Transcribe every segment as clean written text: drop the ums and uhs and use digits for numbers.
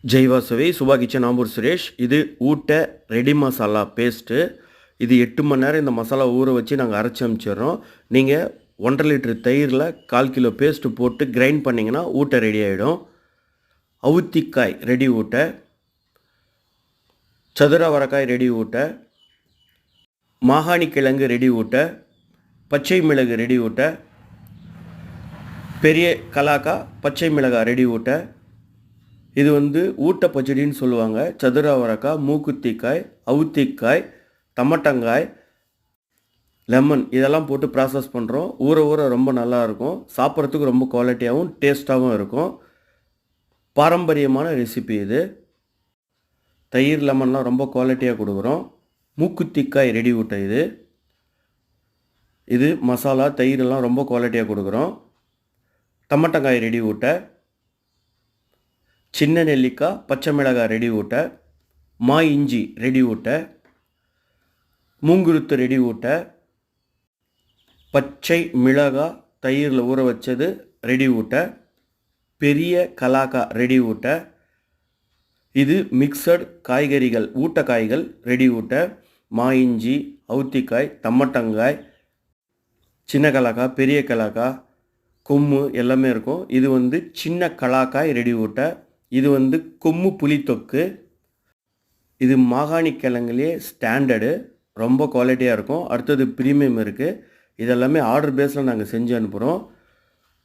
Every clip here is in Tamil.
ஜெய் வாசவி சுபா கிச்சன் ஆம்பூர் சுரேஷ். இது ஊட்ட ரெடி மசாலா பேஸ்ட்டு. இது 8 மணி நேரம் இந்த மசாலா ஊற வச்சு நாங்கள் அரைச்சி அனுப்பிச்சிடுறோம். நீங்கள் 1.5 லிட்டர் தயிரில் 1/4 கிலோ பேஸ்ட்டு போட்டு கிரைண்ட் பண்ணிங்கன்னா ஊட்ட ரெடி ஆகிடும். அவுத்திக்காய் ரெடி ஊட்ட, சதுர அவரைக்காய் ரெடி ஊட்ட, மாகாணி கிழங்கு ரெடி ஊட்ட, பச்சை மிளகு ரெடி ஊட்ட, பெரிய கலாக்கா பச்சை மிளகாய் ரெடி ஊட்ட. இது ஊட்ட பச்சடின்னு சொல்லுவாங்க. சதுர அவரைக்காய், மூக்குத்திக்காய், அவுத்திக்காய், தமட்டங்காய், லெமன் இதெல்லாம் போட்டு ப்ராசஸ் பண்ணுறோம். ஊற ஊற ரொம்ப நல்லாயிருக்கும். சாப்பிட்றதுக்கு ரொம்ப குவாலிட்டியாகவும் டேஸ்ட்டாகவும் இருக்கும். பாரம்பரியமான ரெசிபி இது. தயிர் லெமன்லாம் ரொம்ப குவாலிட்டியாக கொடுக்குறோம். மூக்குத்திக்காய் ரெடி ஊட்ட இது. இது மசாலா தயிரெல்லாம் ரொம்ப குவாலிட்டியாக கொடுக்குறோம். தமட்டங்காய் ரெடி ஊட்ட, சின்ன நெல்லிக்காய் பச்சை மிளகாய் ரெடி ஊட்ட, மா இஞ்சி ரெடி ஊட்ட, மூங்குருத்து ரெடி ஊட்ட, பச்சை மிளகாய் தயிரில் ஊற வச்சது ரெடி ஊட்ட, பெரிய கலாக்கா ரெடி ஊட்ட. இது மிக்சட் காய்கறிகள் ஊட்டக்காய்கள் ரெடி ஊட்ட. மா இஞ்சி, அவுத்திக்காய், தம்மட்டங்காய், சின்ன கலாக்காய், பெரிய கலாக்காய், கொம்மு எல்லாமே இருக்கும். இது சின்ன கலாக்காய் ரெடி ஊட்ட. இது கொம்மு புளித்தொக்கு. இது மாகாணி கிழங்குலேயே ஸ்டாண்டர்டு, ரொம்ப குவாலிட்டியாக இருக்கும். அடுத்தது ப்ரீமியம் இருக்குது. இதெல்லாமே ஆர்டர் பேஸில் நாங்கள் செஞ்சு அனுப்புகிறோம்.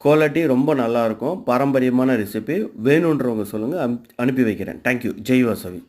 குவாலிட்டி ரொம்ப நல்லாயிருக்கும். பாரம்பரியமான ரெசிபி. வேணுன்றவங்க சொல்லுங்கள், அனுப்பி வைக்கிறேன். தேங்க்யூ. ஜெய் வாசவி.